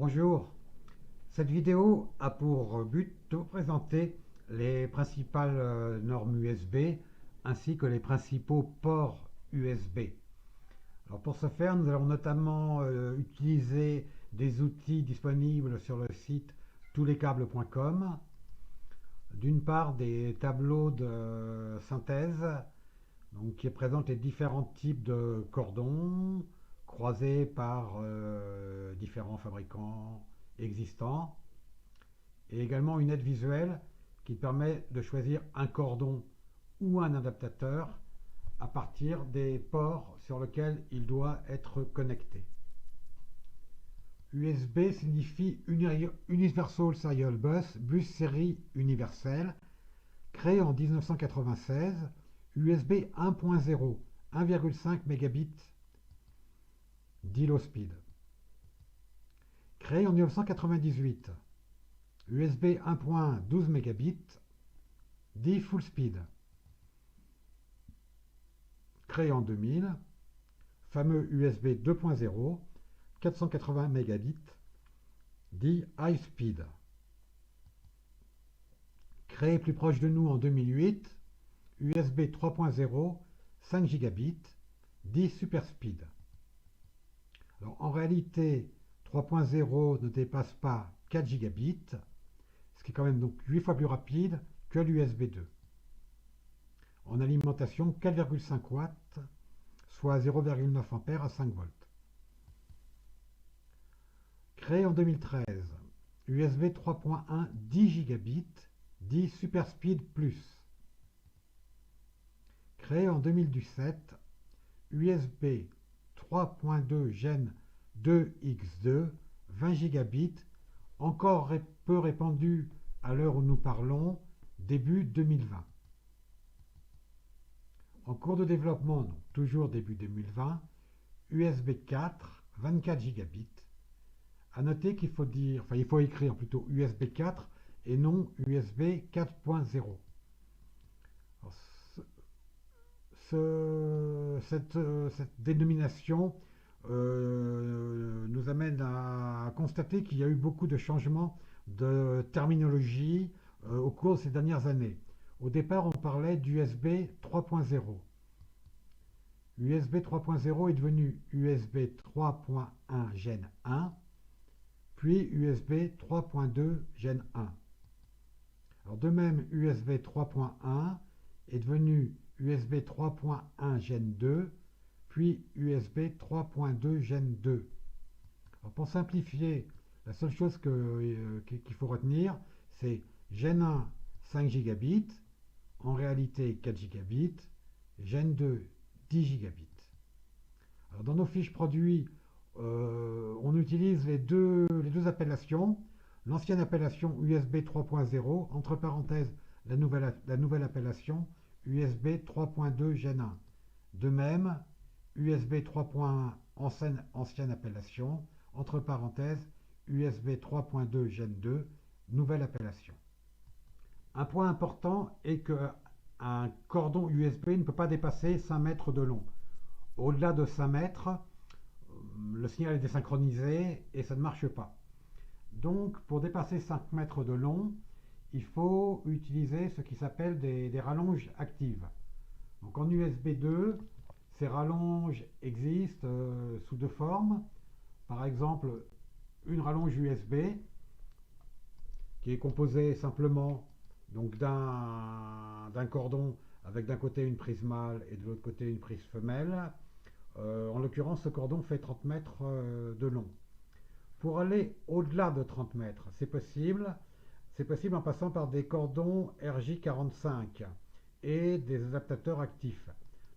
Bonjour, cette vidéo a pour but de vous présenter les principales normes USB ainsi que les principaux ports USB. Alors pour ce faire, nous allons notamment utiliser des outils disponibles sur le site touslescâbles.com. D'une part, des tableaux de synthèse qui présentent les différents types de cordons croisés par différents fabricants existants, et également une aide visuelle qui permet de choisir un cordon ou un adaptateur à partir des ports sur lesquels il doit être connecté. USB signifie Universal Serial Bus, bus série universelle, créé en 1996, USB 1.0, 1,5 mégabits d'ILO speed. Créé en 1998, USB 1.12 mégabits, dit full speed. Créé en 2000, fameux USB 2.0, 480 mégabits, dit high speed. Créé plus proche de nous en 2008, USB 3.0, 5 gigabits, dit super speed. Alors, en réalité, 3.0 ne dépasse pas 4 gigabits, ce qui est quand même donc 8 fois plus rapide que l'USB 2. En alimentation, 4,5 watts, soit 0,9 ampères à 5 volts. Créé en 2013, USB 3.1 10 gigabits, dit Super Speed Plus. Créé en 2017, USB 3.2 Gen 2X2, 20 gigabits, encore peu répandu à l'heure où nous parlons, début 2020. En cours de développement, donc toujours début 2020, USB 4, 24 gigabits. À noter qu'il faut dire, il faut écrire plutôt USB 4 et non USB 4.0. Cette dénomination nous amène à constater qu'il y a eu beaucoup de changements de terminologie au cours de ces dernières années. Au départ, on parlait d'USB 3.0. USB 3.0 est devenu USB 3.1 Gen 1, puis USB 3.2 Gen 1. Alors de même, USB 3.1 est devenu USB 3.1 Gen 2, puis USB 3.2 Gen 2. Alors pour simplifier, la seule chose qu'il faut retenir, c'est Gen 1 5 gigabits, en réalité 4 gigabits, Gen 2 10 gigabits. Alors dans nos fiches produits, on utilise les deux appellations. L'ancienne appellation USB 3.0, entre parenthèses la nouvelle appellation USB 3.2 Gen 1. De même, USB 3.1 ancienne appellation, entre parenthèses USB 3.2 Gen 2, nouvelle appellation. Un point important est qu'un cordon USB ne peut pas dépasser 5 mètres de long. Au-delà de 5 mètres, le signal est désynchronisé et ça ne marche pas. Donc, pour dépasser 5 mètres de long, il faut utiliser ce qui s'appelle des rallonges actives. Donc en USB 2, ces rallonges existent sous deux formes. Par exemple, une rallonge USB qui est composée simplement d'un cordon avec d'un côté une prise mâle et de l'autre côté une prise femelle. En l'occurrence, ce cordon fait 30 mètres de long. Pour aller au-delà de 30 mètres, c'est possible. C'est possible en passant par des cordons RJ45 et des adaptateurs actifs.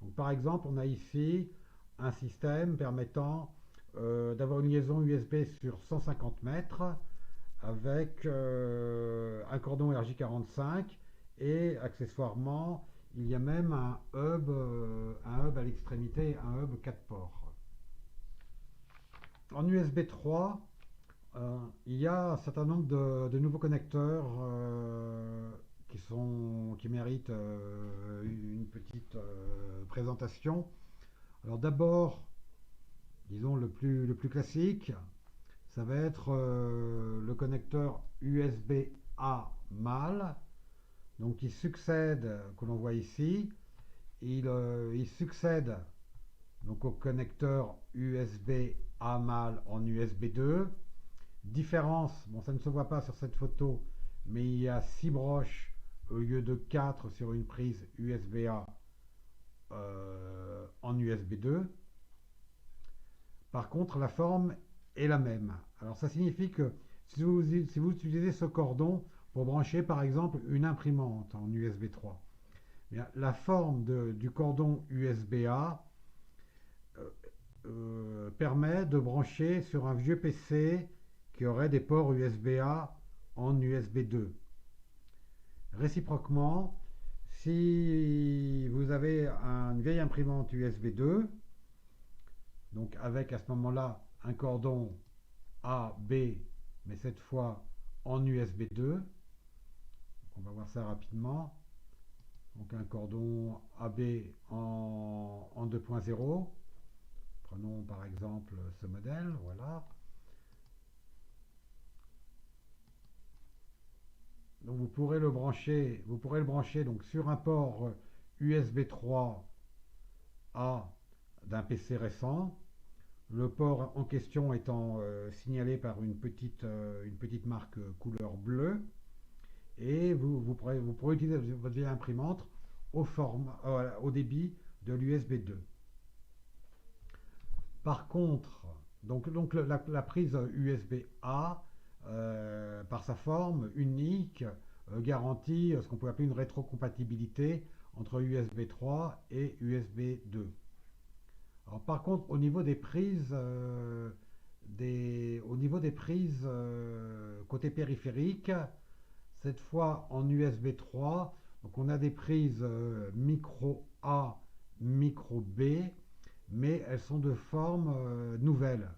Donc, par exemple, on a ici un système permettant d'avoir une liaison USB sur 150 mètres avec un cordon RJ45 et accessoirement, il y a même un hub à l'extrémité, un hub 4 ports. En USB 3, il y a un certain nombre de nouveaux connecteurs qui méritent une petite présentation. Alors d'abord, disons le plus classique, ça va être le connecteur USB-A mâle, donc qui succède, que l'on voit ici, il succède donc au connecteur USB-A mâle en USB 2. Différence, bon ça ne se voit pas sur cette photo, mais il y a 6 broches au lieu de 4 sur une prise USB-A en USB 2. Par contre, la forme est la même. Alors ça signifie que si vous utilisez ce cordon pour brancher par exemple une imprimante en USB 3, bien, la forme du cordon USB-A permet de brancher sur un vieux PC qui aurait des ports USB-A en USB 2. Réciproquement, si vous avez une vieille imprimante USB 2, donc avec à ce moment-là un cordon A, B, mais cette fois en USB 2, on va voir ça rapidement, donc un cordon AB en 2.0, prenons par exemple ce modèle, voilà. Donc vous pourrez le brancher donc sur un port USB 3A d'un PC récent. Le port en question étant signalé par une petite marque couleur bleue. Et vous pourrez utiliser votre vieille imprimante au débit de l'USB 2. Par contre, donc la prise USB-A, par sa forme unique, garantit ce qu'on peut appeler une rétrocompatibilité entre USB 3 et USB 2. Alors, par contre, au niveau des prises, côté périphérique, cette fois en USB 3, donc on a des prises micro A, micro B, mais elles sont de forme nouvelle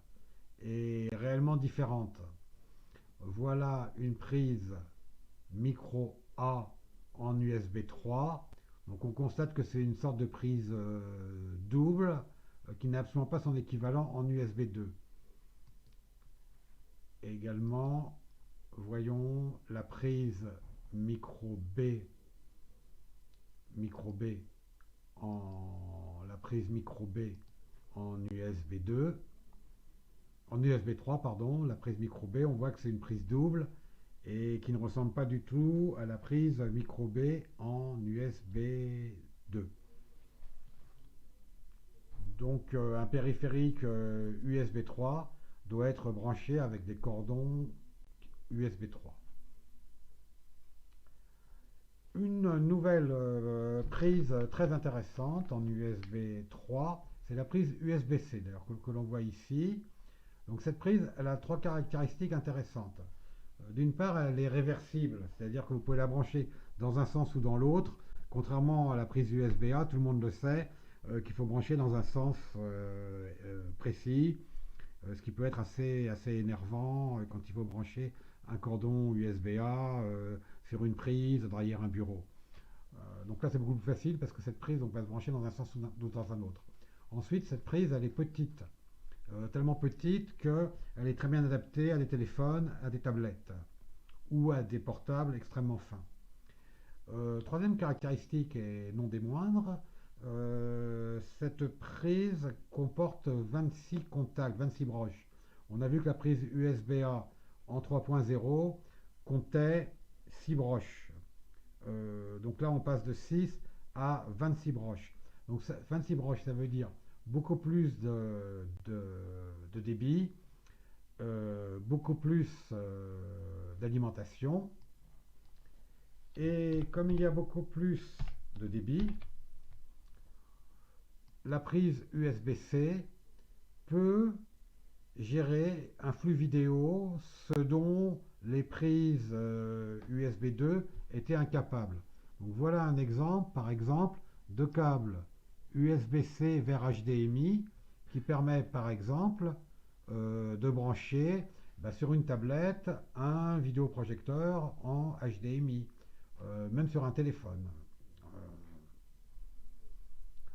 et réellement différente. Voilà une prise micro A en USB 3. Donc on constate que c'est une sorte de prise double qui n'a absolument pas son équivalent en USB 2. Et également, voyons la prise micro B en USB 2, en USB 3 pardon, la prise micro B, on voit que c'est une prise double et qui ne ressemble pas du tout à la prise micro B en USB 2. Donc un périphérique USB 3 doit être branché avec des cordons USB 3. Une nouvelle prise très intéressante en USB 3, c'est la prise USB-C, d'ailleurs que l'on voit ici. Donc cette prise, elle a 3 caractéristiques intéressantes. D'une part, elle est réversible, c'est-à-dire que vous pouvez la brancher dans un sens ou dans l'autre, contrairement à la prise USB-A, tout le monde le sait, qu'il faut brancher dans un sens précis, ce qui peut être assez énervant quand il faut brancher un cordon USB-A sur une prise derrière un bureau. Donc là c'est beaucoup plus facile parce que cette prise va se brancher dans un sens ou dans un autre. Ensuite, cette prise elle est petite, tellement petite qu'elle est très bien adaptée à des téléphones, à des tablettes ou à des portables extrêmement fins. Troisième caractéristique et non des moindres, cette prise comporte 26 contacts, 26 broches. On a vu que la prise USB-A en 3.0 comptait 6 broches. Donc là, on passe de 6 à 26 broches. Donc 26 broches, ça veut dire beaucoup plus de débit, beaucoup plus d'alimentation. Et comme il y a beaucoup plus de débit, la prise USB-C peut gérer un flux vidéo, ce dont les prises USB 2 étaient incapables. Donc voilà un exemple, par exemple, de câble USB-C vers HDMI qui permet par exemple de brancher sur une tablette un vidéoprojecteur en HDMI, même sur un téléphone.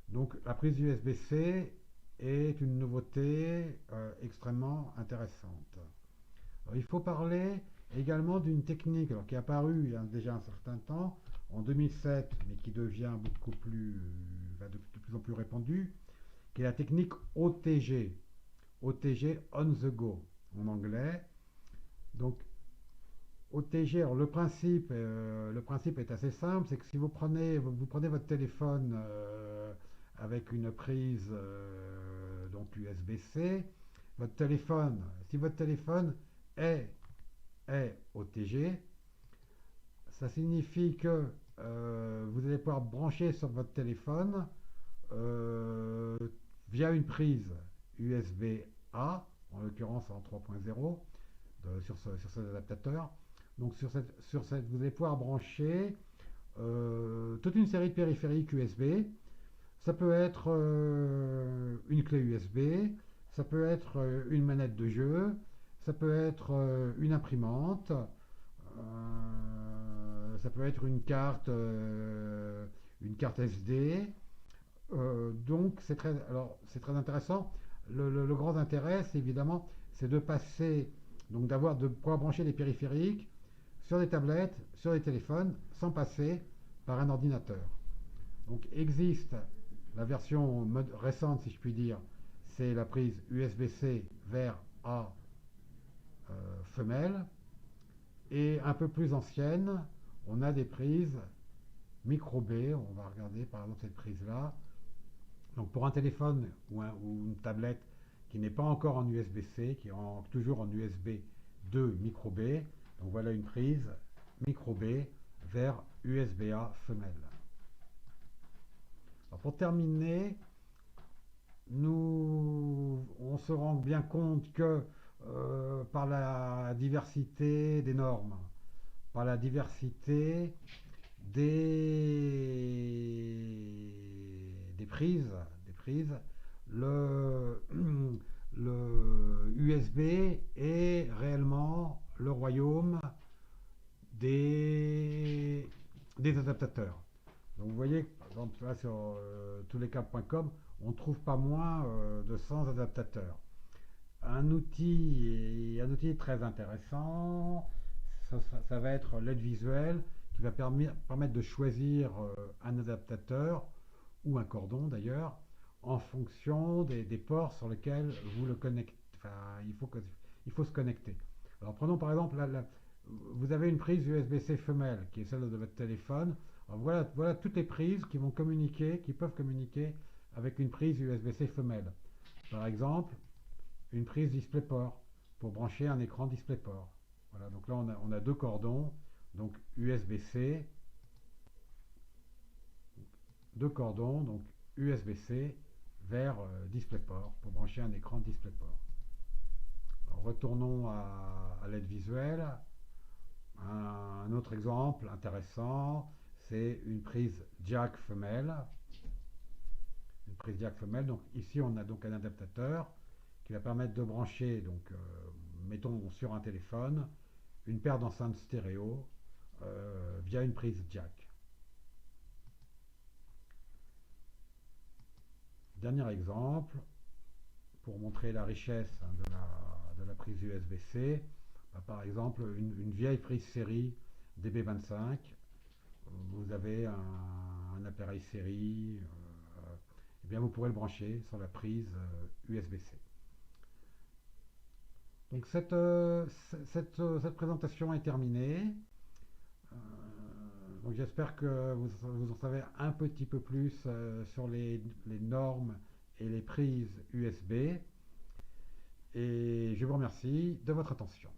Donc la prise USB-C est une nouveauté extrêmement intéressante. Alors, il faut parler également d'une technique alors, qui est apparue il y a déjà un certain temps, en 2007, mais qui devient beaucoup plus, de plus en plus répandue, qui est la technique OTG. OTG, on the go, en anglais. Donc, OTG, alors le principe est assez simple, c'est que si vous prenez votre téléphone avec une prise donc USB-C, si votre téléphone est, est OTG, ça signifie que vous allez pouvoir brancher sur votre téléphone euh, via une prise USB-A, en l'occurrence en 3.0, sur cet adaptateur. Donc vous allez pouvoir brancher toute une série de périphériques USB. Ça peut être une clé USB, ça peut être une manette de jeu, ça peut être une imprimante, ça peut être une carte SD. Donc c'est très intéressant. Le grand intérêt, c'est évidemment, c'est de passer, donc de pouvoir brancher les périphériques sur des tablettes, sur des téléphones, sans passer par un ordinateur. Donc existe la version récente, si je puis dire, c'est la prise USB-C vers A femelle. Et un peu plus ancienne, on a des prises micro B. On va regarder par exemple cette prise-là. Donc pour un téléphone ou une tablette qui n'est pas encore en USB-C, qui est toujours en USB 2 micro B, donc voilà une prise micro B vers USB-A femelle. Alors pour terminer, on se rend bien compte que par la diversité des normes, par la diversité des prises, le, le USB est réellement le royaume des, des adaptateurs. Donc vous voyez, par exemple, là, sur touslescap.com, on ne trouve pas moins de 100 adaptateurs. Un outil très intéressant, ça va être l'aide visuelle qui va permettre de choisir un adaptateur ou un cordon d'ailleurs en fonction des ports sur lesquels vous le connectez. Enfin, il faut se connecter. Alors prenons par exemple, vous avez une prise USB-C femelle qui est celle de votre téléphone. Alors voilà toutes les prises qui peuvent communiquer avec une prise USB-C femelle. Par exemple, une prise DisplayPort pour brancher un écran DisplayPort. Voilà, donc là on a deux cordons, donc USB-C, deux cordons, donc USB-C vers DisplayPort pour brancher un écran DisplayPort. Alors, retournons à l'aide visuelle. Un autre exemple intéressant, c'est une prise jack femelle. Une prise jack femelle. Donc ici on a donc un adaptateur qui va permettre de brancher, donc mettons sur un téléphone, une paire d'enceintes stéréo via une prise jack. Dernier exemple, pour montrer la richesse de la prise USB-C, par exemple une vieille prise série DB25, vous avez un appareil série, et bien vous pourrez le brancher sur la prise USB-C. Donc cette présentation est terminée. Donc j'espère que vous en savez un petit peu plus sur les normes et les prises USB. Et je vous remercie de votre attention.